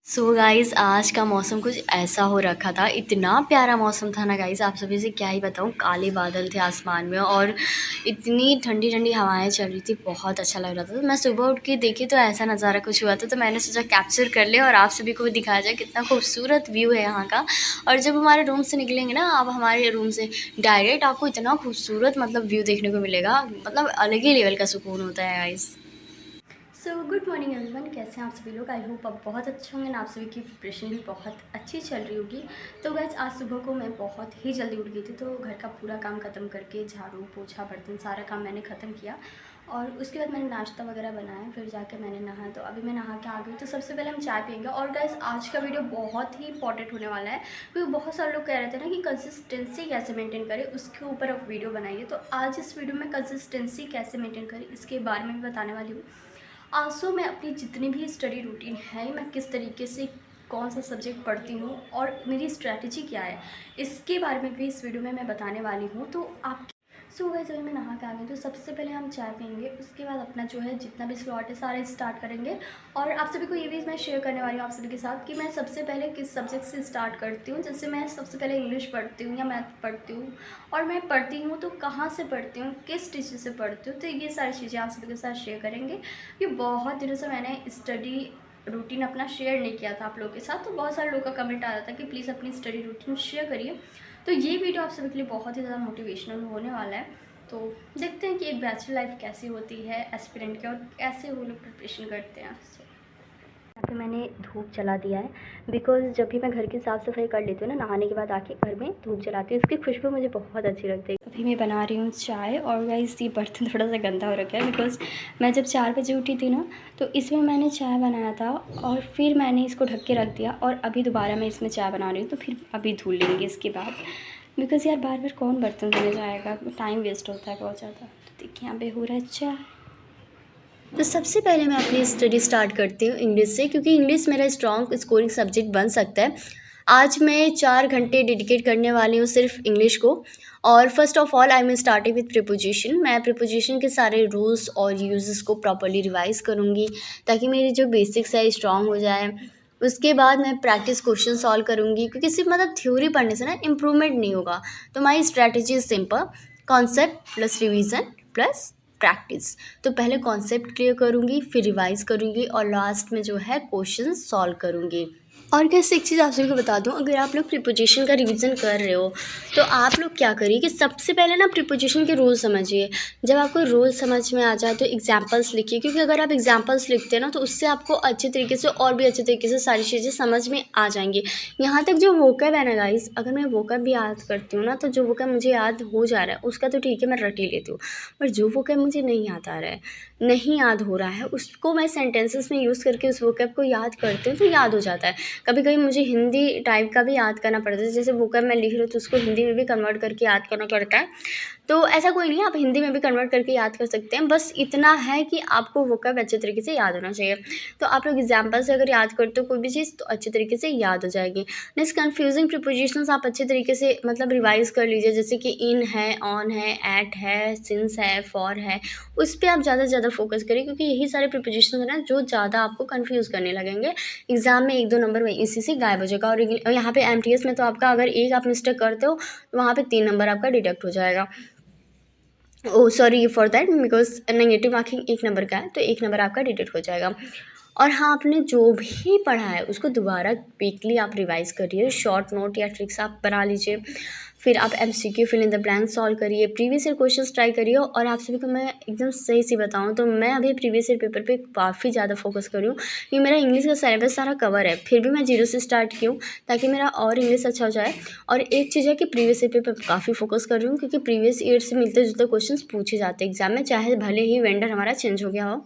So guys आज का मौसम कुछ ऐसा हो रखा था, इतना प्यारा मौसम था ना गाइज़, आप सभी से क्या ही बताऊँ। काले बादल थे आसमान में और इतनी ठंडी ठंडी हवाएं चल रही थी, बहुत अच्छा लग रहा था। तो मैं सुबह उठ के देखी तो ऐसा नज़ारा कुछ हुआ था, तो मैंने सोचा कैप्चर कर ले और आप सभी को भी दिखाया जाए कितना खूबसूरत व्यू है यहाँ का। और जब हमारे रूम से निकलेंगे ना, आप हमारे रूम से डायरेक्ट आपको इतना खूबसूरत मतलब व्यू देखने को मिलेगा, मतलब अलग ही लेवल का सुकून होता है guys. So good morning everyone, कैसे हैं आप सभी लोग। आई होप आप बहुत अच्छे होंगे ना, आप सभी की प्रिपरेशन भी बहुत अच्छी चल रही होगी। तो गाइस आज सुबह को मैं बहुत ही जल्दी उठ गई थी, तो घर का पूरा काम ख़त्म करके झाड़ू पोछा बर्तन सारा काम मैंने ख़त्म किया और उसके बाद मैंने नाश्ता वगैरह बनाया, फिर जाकर मैंने नहाया। तो अभी मैं नहा के आ गई। तो सबसे पहले हम चाय पियेंगे। और गाइस आज का वीडियो बहुत ही इंपॉर्टेंट होने वाला है, क्योंकि बहुत सारे लोग कह रहे थे ना कि कंसिस्टेंसी कैसे मेंटेन करें, उसके ऊपर आप वीडियो बनाइए। तो आज इस वीडियो में कंसिस्टेंसी कैसे मेंटेन करें इसके बारे में भी बताने वाली हूँ। आल्सो मैं अपनी जितनी भी स्टडी रूटीन है, मैं किस तरीके से कौन सा सब्जेक्ट पढ़ती हूँ और मेरी स्ट्रैटेजी क्या है, इसके बारे में भी इस वीडियो में मैं बताने वाली हूँ। तो आप सो गाइस अभी मैं नहा के आ गई। तो सबसे पहले हम चाय पियेंगे, उसके बाद अपना जो है जितना भी स्लॉट है सारा स्टार्ट करेंगे। और आप सभी को ये भी मैं शेयर करने वाली हूँ आप सभी के साथ कि मैं सबसे पहले किस सब्जेक्ट से स्टार्ट करती हूँ। जैसे मैं सबसे पहले इंग्लिश पढ़ती हूँ या मैथ पढ़ती हूँ, और मैं पढ़ती हूँ तो कहाँ से पढ़ती हूँ, किस टीचर से पढ़ती हूँ, तो ये सारी चीज़ें आप सभी के साथ शेयर करेंगे। कि बहुत दिनों से मैंने स्टडी रूटीन अपना शेयर नहीं किया था आप लोगों के साथ, तो बहुत सारे लोगों का कमेंट आ रहा था कि प्लीज़ अपनी स्टडी रूटीन शेयर करिए। तो ये वीडियो आप सभी के लिए बहुत ही ज़्यादा मोटिवेशनल होने वाला है। तो देखते हैं कि एक बैचलर लाइफ कैसी होती है एस्पिरेंट की और कैसे वो लोग प्रिपरेशन करते हैं। यहाँ पे मैंने धूप जला दिया है, बिकॉज़ जब भी मैं घर की साफ़ सफाई कर लेती हूँ ना, नहाने के बाद आके घर में धूप जलाती हूँ, इसकी खुशबू मुझे बहुत अच्छी लगती है। अभी मैं बना रही हूँ चाय। और गाइस ये बर्तन थोड़ा सा गंदा हो रखा है, बिकॉज़ मैं जब 4 बजे उठी थी ना, तो इसमें मैंने चाय बनाया था और फिर मैंने इसको ढक के रख दिया और अभी दोबारा मैं इसमें चाय बना रही हूँ। तो फिर अभी धुल लेंगे इसके बाद, बिकॉज़ यार बार बार कौन बर्तन धोने जाएगा, टाइम वेस्ट होता है बहुत ज़्यादा। तो देखिए यहाँ पे हो रहा है चाय। तो सबसे पहले मैं अपनी स्टडी स्टार्ट करती हूँ इंग्लिश से, क्योंकि इंग्लिश मेरा स्ट्रॉन्ग स्कोरिंग सब्जेक्ट बन सकता है। आज मैं 4 घंटे डेडिकेट करने वाली हूँ सिर्फ इंग्लिश को। और first of all I am starting with preposition. मैं प्रीपोजिशन के सारे रूल्स और यूजेस को प्रॉपर्ली रिवाइज करूँगी, ताकि मेरी जो बेसिक्स है स्ट्रॉन्ग हो जाए। उसके बाद मैं प्रैक्टिस क्वेश्चन सॉल्व करूँगी, क्योंकि सिर्फ मतलब थ्योरी पढ़ने से ना इम्प्रूवमेंट नहीं होगा। तो my strategy is simple, concept plus revision plus practice. तो पहले कॉन्सेप्ट क्लियर करूँगी, फिर रिवाइज करूँगी और लास्ट में जो है क्वेश्चन सॉल्व करूँगी। और कैसे एक चीज़ आप सभी को बता दूं, अगर आप लोग प्रीपोजिशन का रिवीजन कर रहे हो तो आप लोग क्या करिए कि सबसे पहले ना प्रीपोजिशन के रूल समझिए। जब आपको रूल समझ में आ जाए तो एग्जाम्पल्स लिखिए, क्योंकि अगर आप एग्जाम्पल्स लिखते हैं ना तो उससे आपको अच्छे तरीके से और भी अच्छे तरीके से सारी चीज़ें समझ में आ जाएंगी। यहाँ तक जो वोकैब है ना गाइस, अगर मैं वोकैब भी याद करती हूँ ना, तो जो वोकैब मुझे याद हो जा रहा है उसका तो ठीक है, मैं रट ही लेती हूँ। पर जो वोकैब मुझे नहीं याद आ रहा है, नहीं याद हो रहा है, उसको मैं सेंटेंसेस में यूज़ करके उस वोकैब को याद करती हूँ तो याद हो जाता है। कभी कभी मुझे हिंदी टाइप का भी याद करना पड़ता है, जैसे वोकैब मैं लिख रही हूँ तो उसको हिंदी में भी कन्वर्ट करके याद करना पड़ता है। तो ऐसा कोई नहीं है, आप हिंदी में भी कन्वर्ट करके याद कर सकते हैं, बस इतना है कि आपको वोकैब अच्छे तरीके से याद होना चाहिए। तो आप लोग एग्जाम्पल से अगर याद करते हो कोई भी चीज़ तो अच्छे तरीके से याद हो जाएगी। नेक्स्ट कन्फ्यूजिंग प्रीपोजिशंस आप अच्छे तरीके से मतलब रिवाइज कर लीजिए, जैसे कि इन है, ऑन है, एट है, सिंस है, फॉर है, उस पर आप ज़्यादा से ज़्यादा फोकस करिए, क्योंकि यही सारे प्रीपोजिशन है ना जो ज़्यादा आपको कन्फ्यूज़ करने लगेंगे। एग्जाम में 1-2 नंबर में इसी से गायब हो जाएगा। और यहाँ पे एमटीएस में तो आपका अगर एक आप मिस्टेक करते हो तो वहाँ पे 3 नंबर आपका डिडक्ट हो जाएगा। Oh sorry for that, because negative marking 1 number का है, तो 1 नंबर आपका डिडक्ट हो जाएगा। और हाँ, आपने जो भी पढ़ा है उसको दोबारा वीकली आप रिवाइज करिए, शॉर्ट नोट या ट्रिक्स आप बना लीजिए। फिर आप MCQ fill in the blank solve करिए, प्रीवियस ईयर क्वेश्चंस ट्राई करिए। और आप सभी को मैं एकदम सही से बताऊं तो मैं अभी प्रीवियस ईयर पेपर पे काफ़ी ज़्यादा फोकस कर रही हूँ, क्योंकि मेरा इंग्लिश का सिलेबस सारा कवर है, फिर भी मैं जीरो से स्टार्ट की हूँ ताकि मेरा और इंग्लिश अच्छा हो जाए। और एक चीज़ है कि प्रीवियस ईयर पेपर काफ़ी फोकस कर रही हूँ, क्योंकि प्रीवियस ईयर से मिलते जुलते क्वेश्चन पूछे जाते हैं एग्जाम में, चाहे भले ही वेंडर हमारा चेंज हो गया हो,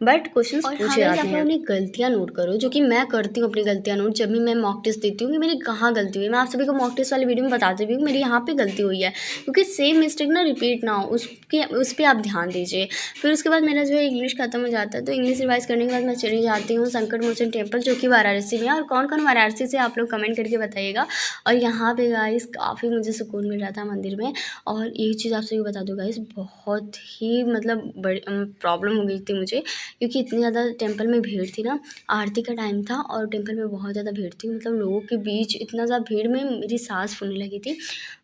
बट क्वेश्चन पूछे जाते हैं। अपनी गलतियाँ नोट करो, जो कि मैं करती हूँ अपनी गलतियाँ नोट जब भी मैं मॉक टेस्ट देती हूँ कि मेरी कहाँ गलती हुई है। मैं आप सभी को मॉक टेस्ट वाली वीडियो में बताती भी हूँ मेरी यहाँ पे गलती हुई है, क्योंकि सेम मिस्टेक ना रिपीट ना हो, उस पर आप ध्यान दीजिए। फिर उसके बाद मेरा जो है इंग्लिश खत्म हो जाता है, तो इंग्लिश रिवाइज करने के बाद मैं चली जाती हूँ संकट मोचन टेम्पल, जो कि वाराणसी में है। और कौन कौन वाराणसी से आप लोग कमेंट करके बताइएगा। और यहाँ पे गाइस काफ़ी मुझे सुकून मिल रहा था मंदिर में। और एक चीज़ आपसे भी बता दूँ गाइस, बहुत ही मतलब बड़ी प्रॉब्लम हो गई थी मुझे, क्योंकि इतनी ज़्यादा टेम्पल में भीड़ थी ना। आरती का टाइम था और टेम्पल में बहुत ज़्यादा भीड़ थी, मतलब लोगों के बीच इतना ज़्यादा भीड़ में मेरी सांस फूलने लगी थी।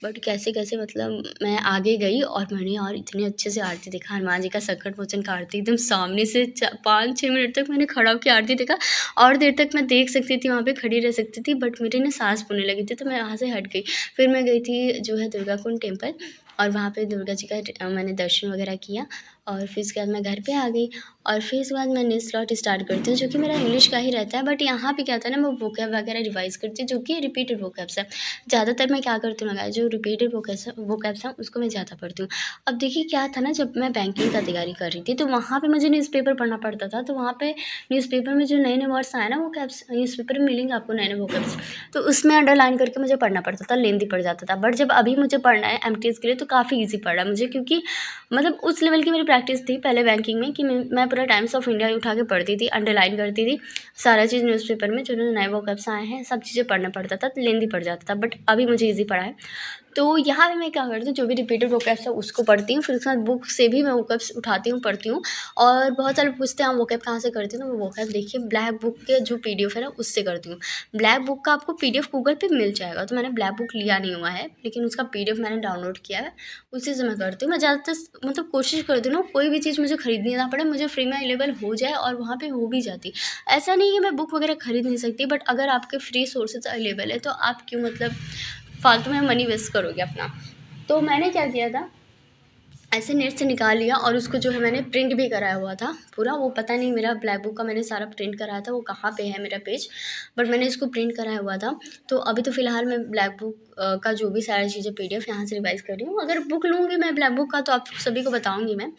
बट कैसे कैसे मतलब मैं आगे गई और मैंने और इतने अच्छे से आरती देखा, हनुमान जी का संकट मोचन का आरती एकदम सामने से 5-6 मिनट तक मैंने खड़ा होकर आरती देखा। और देर तक मैं देख सकती थी, वहाँ पे खड़ी रह सकती थी, बट मेरे ना सांस फूलने लगी थी, तो मैं वहाँ से हट गई। फिर मैं गई थी जो है दुर्गा कुंड टेम्पल, और वहाँ पे दुर्गा जी का मैंने दर्शन वगैरह किया। और फिर उसके बाद मैं घर पे आ गई। और फिर उसके बाद मैं नेक्स्ट स्लॉट स्टार्ट करती हूँ, जो कि मेरा इंग्लिश का ही रहता है। बट यहाँ पे क्या था ना, मैं वोकैब वगैरह रिवाइज़ करती हूँ, जो कि रिपीटेड वोकैब्स है। ज़्यादातर मैं क्या करती हूँ ना गाइस, जो रिपीटेड वोकैब्स हैं उसको मैं ज़्यादा पढ़ती हूँ। अब देखिए क्या था ना, जब मैं बैंकिंग का तैयारी कर रही थी, तो वहाँ पे मुझे न्यूज़पेपर पढ़ना पड़ता था। तो वहाँ पे न्यूज़पेपर में जो नए-नए वर्ड्स आए ना, वोकैब्स न्यूज़पेपर में मिलेंगे आपको नए-नए वोकैब्स, तो उसमें अंडरलाइन करके मुझे पढ़ना पड़ता था, लेंदी पड़ जाता था। बट जब अभी मुझे पढ़ना है एमटीएस के लिए, तो काफ़ी ईज़ी पड़ रहा है मुझे, क्योंकि मतलब उस लेवल की मेरी प्रैक्टिस थी पहले बैंकिंग में, कि मैं पूरा टाइम्स ऑफ इंडिया उठा के पढ़ती थी, अंडरलाइन करती थी सारा चीज़ न्यूज़पेपर में, जो नए वोकैब्स आए हैं सब चीज़ें पढ़ना पड़ता था, तो लेंदी पड़ जाता था। बट अभी मुझे ईज़ी पड़ा है। तो यहाँ पे मैं क्या करती हूँ, जो भी रिपीटेड वोकैब्स है उसको पढ़ती हूँ, फिर उसके बाद बुक से भी मैं वोकैब्स उठाती हूँ, पढ़ती हूँ। और बहुत सारे पूछते हैं आप वोकैब कहाँ से करती हूँ, तो मैं वोकैब देखिए ब्लैक बुक के जो पीडीएफ है ना उससे करती हूँ। ब्लैक बुक का आपको पीडीएफ गूगल पे मिल जाएगा, तो मैंने ब्लैक बुक लिया नहीं हुआ है, लेकिन उसका पीडीएफ मैंने डाउनलोड किया है, उसी से मैं करती हूँ। मैं ज़्यादातर मतलब कोशिश करती हूँ ना, कोई भी चीज़ मुझे खरीदनी ना पड़े, मुझे फ्री में अवेलेबल हो जाए और वहाँ पे हो भी जाती। ऐसा नहीं है मैं बुक वगैरह खरीद नहीं सकती, बट अगर आपके फ्री सोर्सेज अवेलेबल है, तो आप क्यों मतलब फालतू में मनी वेस्ट करोगे अपना। तो मैंने क्या किया था, ऐसे नेट से निकाल लिया और उसको जो है मैंने प्रिंट भी कराया हुआ था पूरा। वो पता नहीं मेरा ब्लैक बुक का मैंने सारा प्रिंट कराया था, वो कहाँ पे है मेरा पेज, बट मैंने इसको प्रिंट कराया हुआ था। तो अभी तो फ़िलहाल मैं ब्लैक बुक का जो भी सारी चीज़ें पीडीएफ यहाँ से रिवाइज़ कर रही हूँ। अगर बुक लूँगी मैं ब्लैक बुक का, तो आप सभी को बताऊँगी मैं।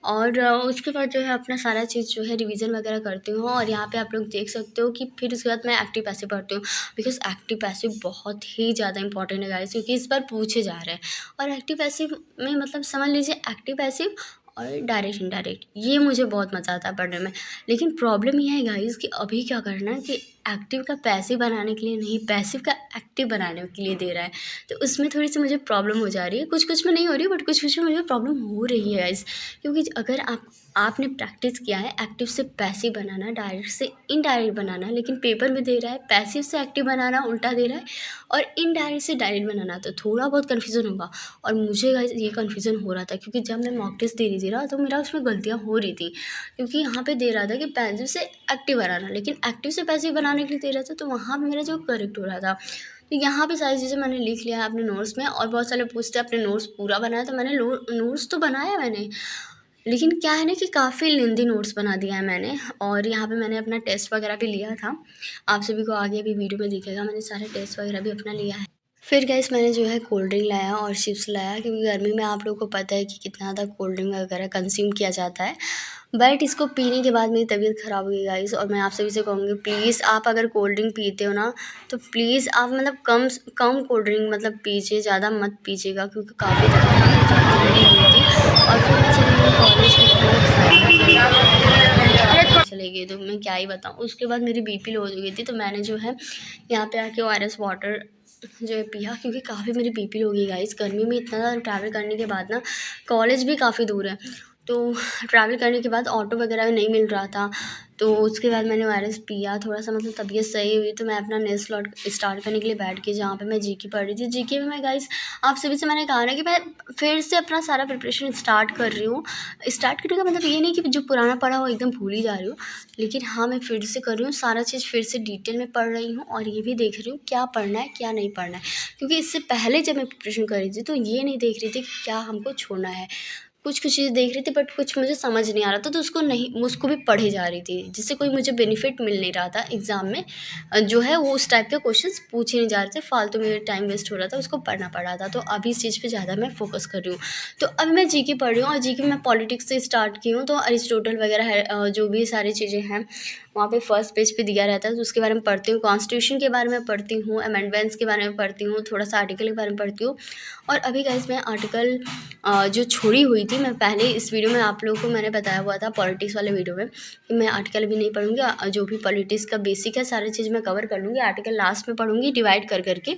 और उसके बाद जो है अपना सारा चीज़ जो है रिवीजन वगैरह करती हूँ। और यहाँ पे आप लोग देख सकते हो कि फिर उसके बाद मैं एक्टिव पैसिव पढ़ती हूँ, बिकॉज़ एक्टिव पैसिव बहुत ही ज़्यादा इंपॉर्टेंट है गाइस, क्योंकि इस बार पूछे जा रहे हैं। और एक्टिव पैसिव में मतलब समझ लीजिए एक्टिव पैसिव और डायरेक्ट इनडायरेक्ट, ये मुझे बहुत मज़ा आता है पढ़ने में। लेकिन प्रॉब्लम ये है गाइस कि अभी क्या करना है कि एक्टिव का पैसिव बनाने के लिए नहीं, पैसिव का एक्टिव बनाने के लिए दे रहा है। तो उसमें थोड़ी-सी मुझे प्रॉब्लम हो जा रही है। कुछ-कुछ में नहीं हो रही, बट कुछ-कुछ में मुझे प्रॉब्लम हो रही है गाइस। क्योंकि अगर आपने प्रैक्टिस किया है एक्टिव से पैसिव बनाना, डायरेक्ट से इनडायरेक्ट बनाना, लेकिन पेपर में दे रहा है पैसिव से एक्टिव बनाना, उल्टा दे रहा है, और इनडायरेक्ट से डायरेक्ट बनाना, तो थोड़ा बहुत कन्फ्यूज़न होगा। और मुझे गाइस ये कन्फ्यूज़न हो रहा था, क्योंकि जब मैं मॉक टेस्ट दे रही थी ना, तो मेरा उसमें गलतियाँ हो रही थी। क्योंकि यहाँ पे दे रहा था कि पैसिव से एक्टिव बनाना, लेकिन एक्टिव से पैसिव बनाने के लिए दे रहा था, तो वहाँ पे मेरा जो करेक्ट हो रहा था। तो यहाँ पे सारी चीज़ें मैंने लिख लिया है अपने नोट्स में। और बहुत सारे पूछते हैं अपने नोट्स पूरा बनाया, तो मैंने नोट्स तो बनाया मैंने, लेकिन क्या है ना कि काफ़ी लेंदी नोट्स बना दिया है मैंने। और यहाँ पे मैंने अपना टेस्ट वगैरह भी लिया था, आप सभी को आगे भी वीडियो में दिखेगा, मैंने सारे टेस्ट वगैरह भी अपना लिया है। फिर गाइस मैंने जो है कोल्ड ड्रिंक लाया और चिप्स लाया, क्योंकि गर्मी में आप लोगों को पता है कि कितना ज़्यादा कोल्ड ड्रिंक वगैरह कंज्यूम किया जाता है। बट इसको पीने के बाद मेरी तबीयत ख़राब हुई गाइस। और मैं आप सभी से कहूँगी, प्लीज़ आप अगर कोल्ड ड्रिंक पीते हो ना, तो प्लीज़ आप मतलब कम कोल्ड ड्रिंक मतलब पीजिए, ज़्यादा मत पीजिएगा, क्योंकि काफ़ी तकलीफ हो जाती है, मेरी हुई थी। और फिर मैं चली गई कॉलेज में, चली गई, तो मैं क्या ही बताऊँ। उसके बाद मेरी बीपी लो हो गई थी, तो मैंने जो है यहाँ पे आके ओआरएस वाटर जो है पिया, क्योंकि काफ़ी मेरी बीपी लो गई गाइस। गर्मी में इतना ज़्यादा ट्रैवल करने के बाद ना, कॉलेज भी काफ़ी दूर है, तो ट्रैवल करने के बाद ऑटो वगैरह नहीं मिल रहा था। तो उसके बाद मैंने ओआरएस पिया, थोड़ा-सा मतलब तबीयत सही हुई, तो मैं अपना नेक्स्ट स्लॉट स्टार्ट करने के लिए बैठ गई, जहाँ पे मैं जीके पढ़ रही थी। जीके में मैं गाइस आप सभी से मैंने कहा ना कि मैं फिर से अपना सारा प्रिपरेशन स्टार्ट कर रही हूँ। स्टार्ट करने का मतलब ये नहीं कि जो पुराना पढ़ा हो एकदम भूल ही जा रही हूँ, लेकिन हाँ, मैं फिर से कर रही हूँ, सारा चीज़ फिर से डिटेल में पढ़ रही हूँ। और ये भी देख रही हूँ क्या पढ़ना है, क्या नहीं पढ़ना है। क्योंकि इससे पहले जब मैं प्रिपरेशन कर रही थी, तो ये नहीं देख रही थी कि क्या हमको छोड़ना है। कुछ-कुछ चीज़ देख रही थी, बट कुछ मुझे समझ नहीं आ रहा था, तो उसको भी पढ़े जा रही थी, जिससे कोई मुझे बेनिफिट मिल नहीं रहा था एग्ज़ाम में। जो है वो उस टाइप के क्वेश्चंस पूछे नहीं जा रहे थे, फालतू में टाइम वेस्ट हो रहा था, उसको पढ़ना पड़ रहा था। तो अभी इस चीज़ पे ज़्यादा मैं फ़ोकस कर रही हूँ। तो अभी मैं जीके पढ़ रही हूँ, और जीके में मैं पॉलिटिक्स से स्टार्ट की हूँ, तो अरिस्टोटल वगैरह है, जो भी सारी चीज़ें हैं वहाँ पे फर्स्ट पेज पे दिया रहता है, तो उसके बारे में पढ़ती हूँ। कॉन्स्टिट्यूशन के बारे में पढ़ती हूँ, अमेंडमेंट्स के बारे में पढ़ती हूँ, थोड़ा सा आर्टिकल के बारे में पढ़ती हूँ। और अभी गाइस मैं आर्टिकल जो छोड़ी हुई थी, मैं पहले इस वीडियो में आप लोगों को मैंने बताया हुआ था पॉलिटिक्स वाले वीडियो में कि मैं आर्टिकल भी नहीं पढ़ूँगी, जो भी पॉलिटिक्स का बेसिक है सारी चीज़ मैं कवर कर लूँगी, आर्टिकल लास्ट में पढ़ूँगी डिवाइड कर करके।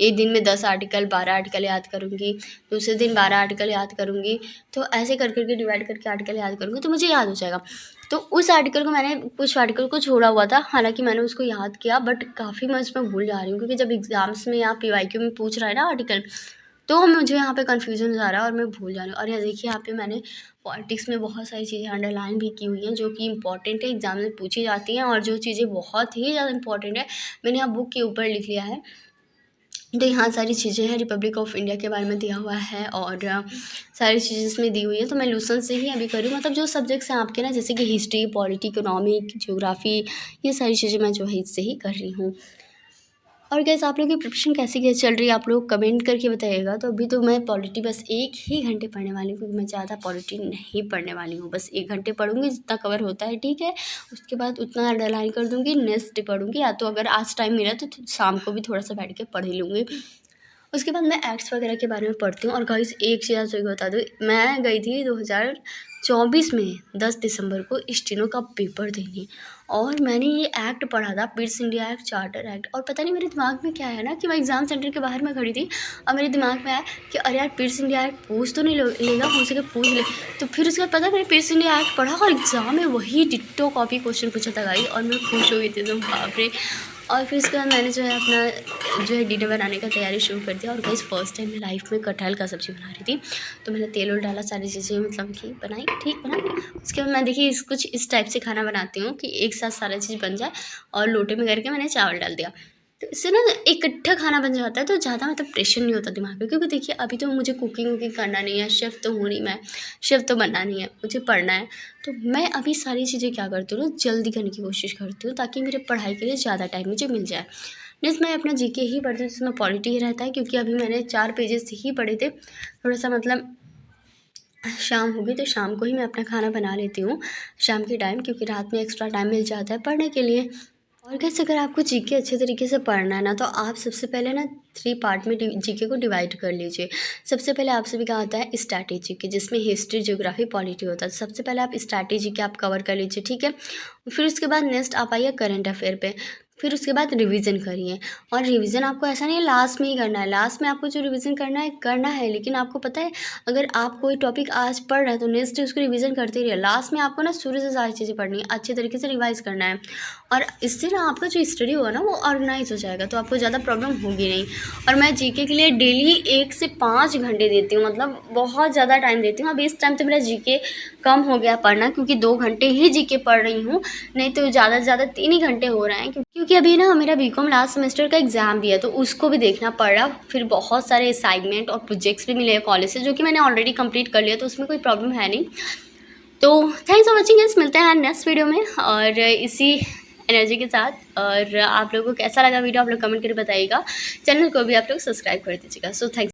एक दिन में 10 आर्टिकल 12 आर्टिकल याद करूँगी, दूसरे दिन 12 आर्टिकल याद करूँगी, तो ऐसे कर करके डिवाइड करके आर्टिकल याद करूँगी तो मुझे याद हो जाएगा। तो उस आर्टिकल को मैंने कुछ आर्टिकल को छोड़ा हुआ था, हालांकि मैंने उसको याद किया बट काफ़ी मैं उसमें भूल जा रही हूँ, क्योंकि जब एग्जाम्स में या पीवाईक्यू में पूछ रहा है ना आर्टिकल, तो मुझे यहाँ पे कन्फ्यूजन हो जा रहा है और मैं भूल जा रही हूँ। और ये देखिए यहाँ पे मैंने पॉलिटिक्स में बहुत सारी चीज़ें अंडरलाइन भी की हुई हैं जो कि इंपॉर्टेंट है, एग्जाम में पूछी जाती हैं, और जो चीज़ें बहुत ही ज़्यादा इंपॉर्टेंट है मैंने यहाँ बुक के ऊपर लिख लिया है। तो यहाँ सारी चीज़ें हैं, रिपब्लिक ऑफ इंडिया के बारे में दिया हुआ है और सारी चीज़ें इसमें दी हुई है। तो मैं लूसन से ही अभी कर रही हूँ, मतलब जो सब्जेक्ट्स हैं आपके ना, जैसे कि हिस्ट्री, पॉलिटी, इकोनॉमिक, ज्योग्राफी, ये सारी चीज़ें मैं जो है इससे ही कर रही हूँ। और गैस आप लोगों की प्रिपरेशन कैसी चल रही है, आप लोग कमेंट करके बताइएगा। तो अभी तो मैं पॉलिटी बस 1 ही घंटे पढ़ने वाली हूँ, क्योंकि मैं ज़्यादा पॉलिटी नहीं पढ़ने वाली हूँ, बस 1 घंटे पढ़ूँगी, जितना कवर होता है ठीक है, उसके बाद उतना अंडरलाइन कर दूँगी, नेक्स्ट डे पढ़ूँगी, या तो अगर आज टाइम मिला तो शाम को भी थोड़ा सा बैठ के पढ़ ही लूँगी। उसके बाद मैं एक्ट्स वगैरह के बारे में पढ़ती हूँ। और गाइस एक चीज़ आप सभी को बता दूँ, मैं गई थी 2024 में 10 दिसंबर को स्टेनो का पेपर देने, और मैंने ये एक्ट पढ़ा था, Pitt's India act, charter act, और पता नहीं मेरे दिमाग में क्या है ना कि मैं एग्ज़ाम सेंटर के बाहर में खड़ी थी और मेरे दिमाग में आया कि अरे यार पिट्स इंडिया एक्ट पूछ तो नहीं लेगा, हो सके पूछ ले। तो फिर उसके बाद पता मैंने पिट्स इंडिया एक्ट पढ़ा और एग्ज़ाम में वही डिट्टो कॉपी क्वेश्चन पूछा था गाइस, और मैं खुश हो गई थी एकदम, बाप रे। और फिर उसके बाद मैंने जो है अपना जो है डिनर बनाने का तैयारी शुरू कर दिया। और गाइस फर्स्ट टाइम मैं लाइफ में कटहल का सब्ज़ी बना रही थी, तो मैंने तेल उल डाला, सारी चीज़ें मतलब कि बनाई, ठीक बना। उसके बाद मैं देखिए कुछ इस टाइप से खाना बनाती हूँ कि एक साथ सारा चीज़ बन जाए, और लोटे में करके मैंने चावल डाल दिया, तो इससे ना इकट्ठा खाना बन जाता है, तो ज़्यादा मतलब प्रेशर नहीं होता दिमाग पे। क्योंकि देखिए अभी तो मुझे कुकिंग वुकिंग करना नहीं है, शेफ़ तो हूँ नहीं मैं, शेफ़ तो बनना नहीं है, मुझे पढ़ना है। तो मैं अभी सारी चीज़ें क्या करती हूँ ना, जल्दी करने की कोशिश करती हूँ, ताकि मेरे पढ़ाई के लिए ज़्यादा टाइम मुझे मिल जाए। नेक्स्ट मैं अपना जीके ही पढ़ती हूँ, जिसमें पॉलिटी ही रहता है, क्योंकि अभी मैंने 4 पेजेस ही पढ़े थे। थोड़ा सा मतलब शाम हो गई, तो शाम को ही मैं अपना खाना बना लेती हूँ शाम के टाइम, क्योंकि रात में एक्स्ट्रा टाइम मिल जाता है पढ़ने के लिए। और कैसे अगर आपको जीके अच्छे तरीके से पढ़ना है ना, तो आप सबसे पहले ना 3 पार्ट में जीके को डिवाइड कर लीजिए। सबसे पहले आप सभी का आता है स्ट्रैटेजी के, जिसमें हिस्ट्री, ज्योग्राफी, पॉलिटी होता है। सबसे पहले आप स्ट्रैटेजी के आप कवर कर लीजिए, ठीक है। फिर उसके बाद नेक्स्ट आप आइए करंट अफेयर पे, फिर उसके बाद रिवीजन करिए। और रिवीजन आपको ऐसा नहीं है लास्ट में ही करना है, लास्ट में आपको जो रिवीजन करना है, लेकिन आपको पता है अगर आप कोई टॉपिक आज पढ़ रहे हैं तो नेक्स्ट डे उसको रिवीजन करते रहिए। लास्ट में आपको ना शुरू से सारी चीज़ें पढ़नी है, अच्छे तरीके से रिवाइज करना है, और इससे ना आपका जो स्टडी होगा ना वो ऑर्गेनाइज हो जाएगा, तो आपको ज़्यादा प्रॉब्लम होगी नहीं। और मैं जीके के लिए डेली 1 से 5 घंटे देती हूँ, मतलब बहुत ज़्यादा टाइम देती हूँ। अभी इस टाइम तो मेरा जीके कम हो गया पढ़ना, क्योंकि 2 घंटे ही जीके पढ़ रही हूँ, नहीं तो ज़्यादा से ज़्यादा 3 ही घंटे हो रहे हैं, क्योंकि अभी ना मेरा बीकॉम लास्ट सेमेस्टर का एग्ज़ाम भी है, तो उसको भी देखना पड़ रहा। फिर बहुत सारे असाइनमेंट और प्रोजेक्ट्स भी मिले हैं कॉलेज से, जो कि मैंने ऑलरेडी कंप्लीट कर लिया, तो उसमें कोई प्रॉब्लम है नहीं। तो थैंक्स फॉर वॉचिंग गाइस, मिलते हैं नेक्स्ट वीडियो में और इसी एनर्जी के साथ। और आप लोगों को कैसा लगा वीडियो आप लोग कमेंट करके बताइएगा, चैनल को भी आप लोग सब्सक्राइब कर दीजिएगा। So thanks.